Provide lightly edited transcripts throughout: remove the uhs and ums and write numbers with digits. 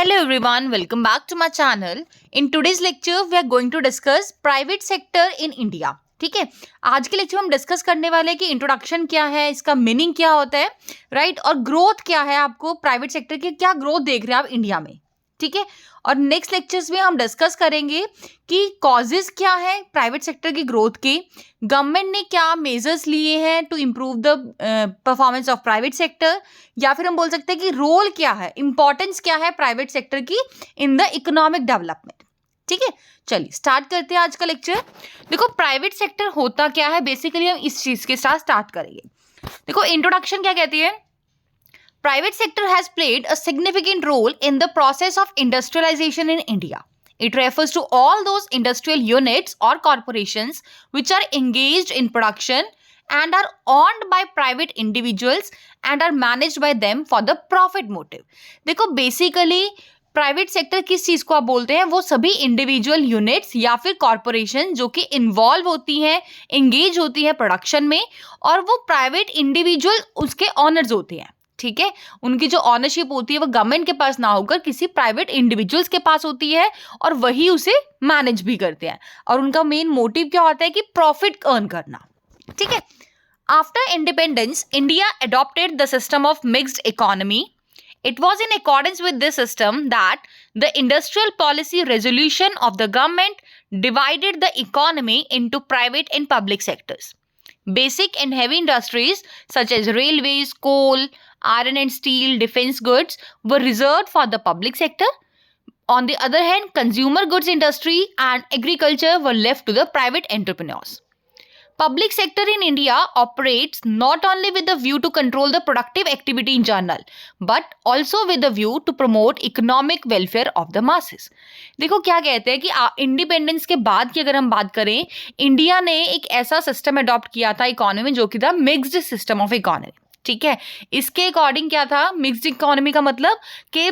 Hello everyone, welcome back to my channel. In today's lecture, we are going to discuss private sector in India. ठीक है, आज के lecture में हम discuss करने वाले हैं कि इंट्रोडक्शन क्या है, इसका मीनिंग क्या होता है, राइट, और ग्रोथ क्या है, आपको प्राइवेट सेक्टर की क्या ग्रोथ देख रहे हैं आप इंडिया में. ठीक है, और नेक्स्ट लेक्चर्स में हम डिस्कस करेंगे कि कॉजेज क्या है प्राइवेट सेक्टर की ग्रोथ के, गवर्नमेंट ने क्या मेजर्स लिए हैं to improve the performance of private sector, या फिर हम बोल सकते हैं कि रोल क्या है, इंपॉर्टेंस क्या है प्राइवेट सेक्टर की इन द इकोनॉमिक डेवलपमेंट. ठीक है, चलिए स्टार्ट करते हैं आज का लेक्चर. देखो प्राइवेट सेक्टर होता क्या है, बेसिकली हम इस चीज के साथ स्टार्ट करेंगे. देखो इंट्रोडक्शन क्या कहती है. Private sector has played a significant role in the process of industrialization in India. It refers to all those industrial units or corporations which are engaged in production and are owned by private individuals and are managed by them for the profit motive. देखो basically private sector किस चीज को आप बोलते हैं, वो सभी individual units या फिर कॉरपोरेशन जो कि इन्वॉल्व होती हैं, एंगेज होती है प्रोडक्शन में, और वो प्राइवेट इंडिविजुअल उसके ऑनर्स होते हैं. ठीक है, उनकी जो ऑनरशिप होती है वो गवर्नमेंट के पास ना होकर किसी प्राइवेट इंडिविजुअल्स के पास होती है, और वही उसे मैनेज भी करते हैं, और उनका मेन मोटिव क्या होता है कि प्रॉफिट अर्न करना. ठीक है, after independence India adopted the system of mixed economy. It was in accordance with this system that the industrial policy resolution of the government divided the economy into private and public sectors. Basic and heavy industries such as railways, coal, iron and steel, defense goods were reserved for the public sector. On the other hand, consumer goods industry and agriculture were left to the private entrepreneurs. Public sector in India operates not only with the view to control the productive activity in general, but also with the view to promote economic welfare of the masses. देखो क्या कहते हैं कि independence के बाद की अगर हम बात करें, इंडिया ने एक ऐसा सिस्टम अडॉप्ट किया था इकोनॉमी में जो कि था मिक्स्ड सिस्टम ऑफ इकोनॉमी. ठीक है, इसके अकॉर्डिंग क्या था, मिक्स्ड इकोनॉमी का मतलब कि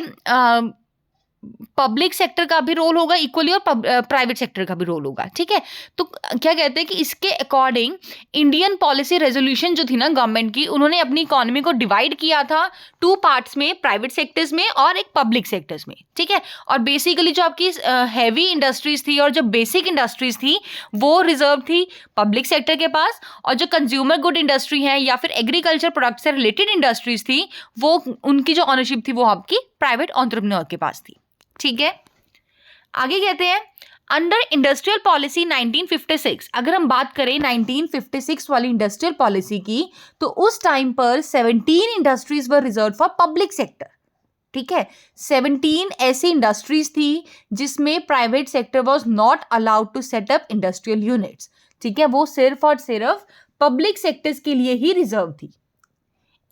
पब्लिक सेक्टर का भी रोल होगा इक्वली और प्राइवेट सेक्टर का भी रोल होगा. ठीक है, तो क्या कहते हैं कि इसके अकॉर्डिंग इंडियन पॉलिसी रेजोल्यूशन जो थी ना गवर्नमेंट की, उन्होंने अपनी इकोनॉमी को डिवाइड किया था टू पार्ट्स में, प्राइवेट सेक्टर्स में और एक पब्लिक सेक्टर्स में. ठीक है, और बेसिकली जो आपकी हैवी इंडस्ट्रीज थी और जो बेसिक इंडस्ट्रीज थी वो रिजर्व थी पब्लिक सेक्टर के पास, और जो कंज्यूमर गुड इंडस्ट्री है या फिर एग्रीकल्चर प्रोडक्ट से रिलेटेड इंडस्ट्रीज थी वो उनकी जो ऑनरशिप थी वो आपकी प्राइवेट एंटरप्रेन्योर के पास थी. ठीक है, आगे कहते हैं अंडर इंडस्ट्रियल पॉलिसी 1956. अगर हम बात करें 1956 वाली इंडस्ट्रियल पॉलिसी की, तो उस टाइम पर 17 industries were reserve for public sector. ठीक है, 17 ऐसी इंडस्ट्रीज थी जिसमें private sector was not allowed to set up industrial units. ठीक है, वो सिर्फ और सिर्फ पब्लिक सेक्टर्स के लिए ही रिजर्व थी.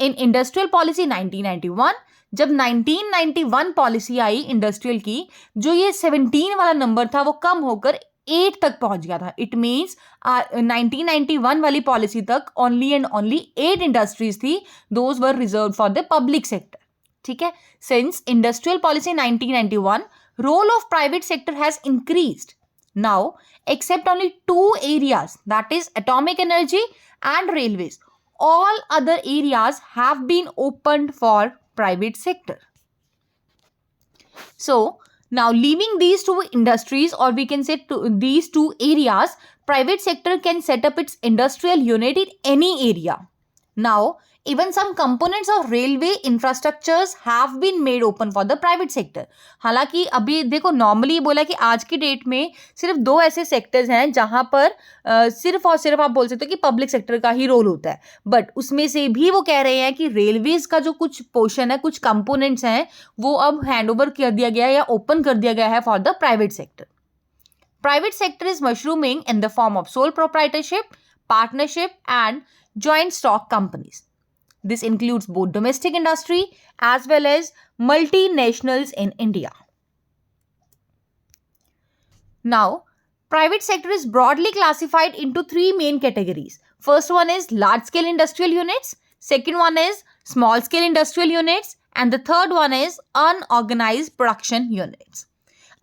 इन इंडस्ट्रियल पॉलिसी 1991, जब 1991 पॉलिसी आई इंडस्ट्रियल की, जो ये 17 वाला नंबर था वो कम होकर 8 तक पहुंच गया था. इट मीन्स 1991 वाली पॉलिसी तक ओनली एंड ओनली 8 इंडस्ट्रीज थी, those were reserve for the public sector. ठीक है, since industrial policy 1991, role of private sector has increased. Now except only 2 areas, that is atomic energy and railways, all other areas have been opened for private sector. So now leaving these 2 industries, or we can say these 2 areas, private sector can set up its industrial unit in any area. Now even some components of railway infrastructures have been made open for the private sector. हालांकि अभी देखो normally बोला कि आज की date में सिर्फ 2 ऐसे सेक्टर्स हैं जहां पर सिर्फ और सिर्फ आप बोल सकते हो कि पब्लिक सेक्टर का ही रोल होता है, बट उसमें से भी वो कह रहे हैं कि रेलवेज का जो कुछ पोर्शन है, कुछ कंपोनेंट्स हैं, वो अब हैंड ओवर कर दिया गया है या ओपन कर दिया गया है for the private sector. Private sector is mushrooming in the form of sole proprietorship, partnership and joint stock companies. This includes both domestic industry as well as multinationals in India. Now, private sector is broadly classified into 3 main categories. First one is large scale industrial units, second one is small scale industrial units, and the third one is unorganized production units.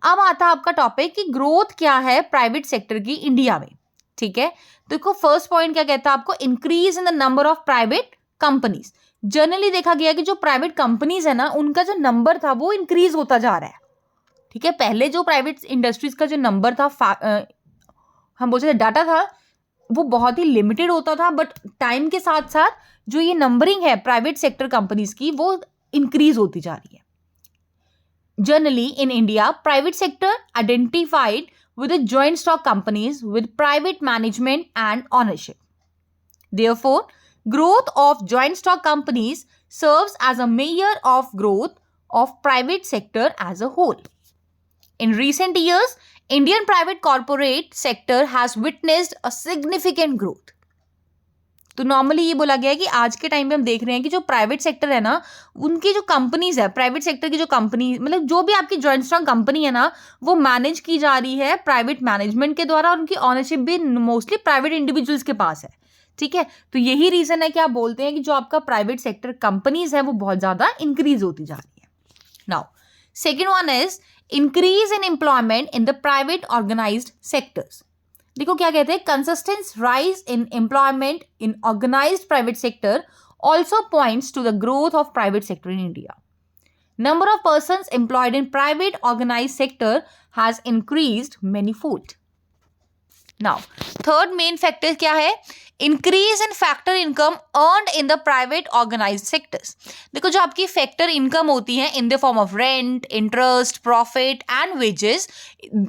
अब आता है आपका topic कि growth क्या है private sector की India में. ठीक है, देखो फर्स्ट पॉइंट क्या कहता है आपको, increase in the number of private companies. Generally देखा गया कि जो प्राइवेट कंपनीज है ना, उनका जो नंबर था वो इंक्रीज होता जा रहा है। ठीक है, पहले जो प्राइवेट इंडस्ट्रीज का जो नंबर था, हम बोल सकते डाटा था, वो बहुत ही लिमिटेड होता था, बट टाइम के साथ साथ जो ये नंबरिंग है प्राइवेट सेक्टर कंपनीज की, वो इंक्रीज होती जा रही है। Generally in India, private sector identified with the joint stock companies with private management and ownership. Therefore, growth of joint stock companies serves as a measure of growth of private sector as a whole. In recent years, Indian private corporate sector has witnessed a significant growth. तो normally ये बोला गया है कि आज के time पे हम देख रहे हैं कि जो प्राइवेट सेक्टर है ना, उनकी जो कंपनीज है, प्राइवेट सेक्टर की जो कंपनी, मतलब जो भी आपकी जॉइंट स्टॉक कंपनी है ना, वो मैनेज की जा रही है प्राइवेट मैनेजमेंट के द्वारा, और उनकी ऑनरशिप भी मोस्टली प्राइवेट इंडिविजुअल्स के पास है। ठीक है, तो यही रीजन है कि आप बोलते हैं कि जो आपका प्राइवेट सेक्टर कंपनीज है वो बहुत ज्यादा इंक्रीज होती जा रही है। Now second one is increase in employment in the private organised sectors. देखो क्या कहते हैं, consistent rise in employment in organised private sector also points to the growth of private sector in India. Number of persons employed in private organised sector has increased many fold. Now third main factor क्या है, increase in factor income earned in the private organised sectors. देखो जो आपकी factor income होती है in the form of rent, interest, profit and wages,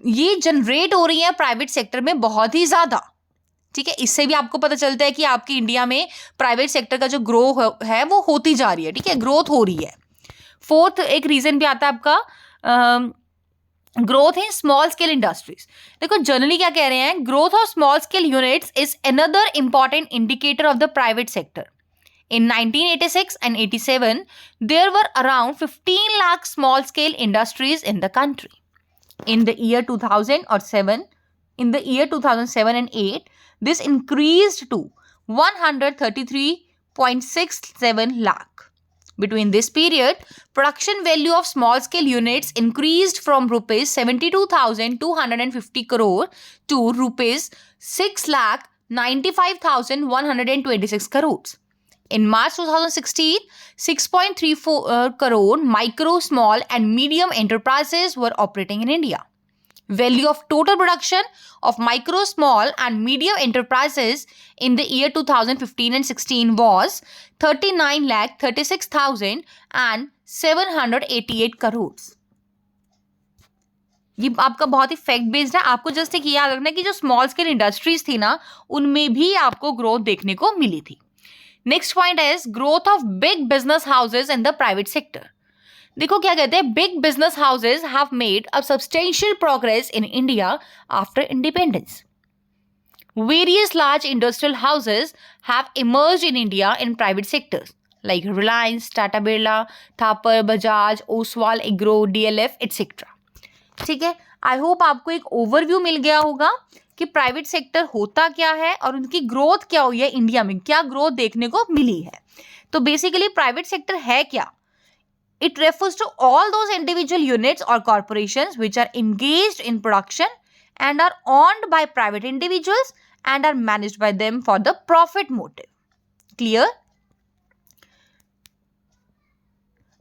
ये generate हो रही है प्राइवेट सेक्टर में बहुत ही ज्यादा। ठीक है, इससे भी आपको पता चलता है कि आपकी इंडिया में प्राइवेट सेक्टर का जो ग्रो है वो होती जा रही है। ठीक है, ग्रोथ हो रही है। फोर्थ एक रीजन भी आता है आपका growth in small scale industries. देखो जनरली क्या कह रहे हैं, growth of small scale units is another important indicator of the private sector. In 1986 and 87, there were around 15 lakh small scale industries in the country. In the year 2007 and 8, this increased to 133.67 lakh. Between this period, production value of small scale units increased from rupees 72,250 crore to rupees 6,95,126 crores. In March 2016, 6.34 crore micro, small and medium enterprises were operating in India. Value of total production of micro, small and medium enterprises in the year 2015 and 16 was 39,36,788 crores. ये आपका बहुत ही fact based है, आपको just एक याद रखना है कि जो स्मॉल स्केल इंडस्ट्रीज थी ना, उनमें भी आपको ग्रोथ देखने को मिली थी। Next point is growth of big business houses in the private sector. देखो क्या कहते हैं, big business houses have made a substantial progress in India after independence. Various large industrial houses have emerged in India in private sectors like Reliance, Tata Birla, Thapar, Bajaj, Oswal Agro, DLF, etc. ठीक है, I hope आपको एक overview मिल गया होगा कि private sector होता क्या है और उनकी ग्रोथ क्या हुई है, इंडिया में क्या ग्रोथ देखने को मिली है। तो बेसिकली प्राइवेट सेक्टर है क्या? It refers to all those individual units or corporations which are engaged in production and are owned by private individuals and are managed by them for the profit motive. Clear?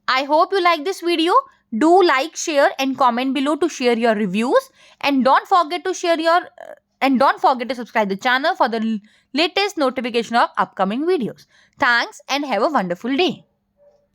I hope you like this video. Do like, share and comment below to share your reviews, and don't forget to subscribe the channel for the latest notification of upcoming videos. Thanks and have a wonderful day.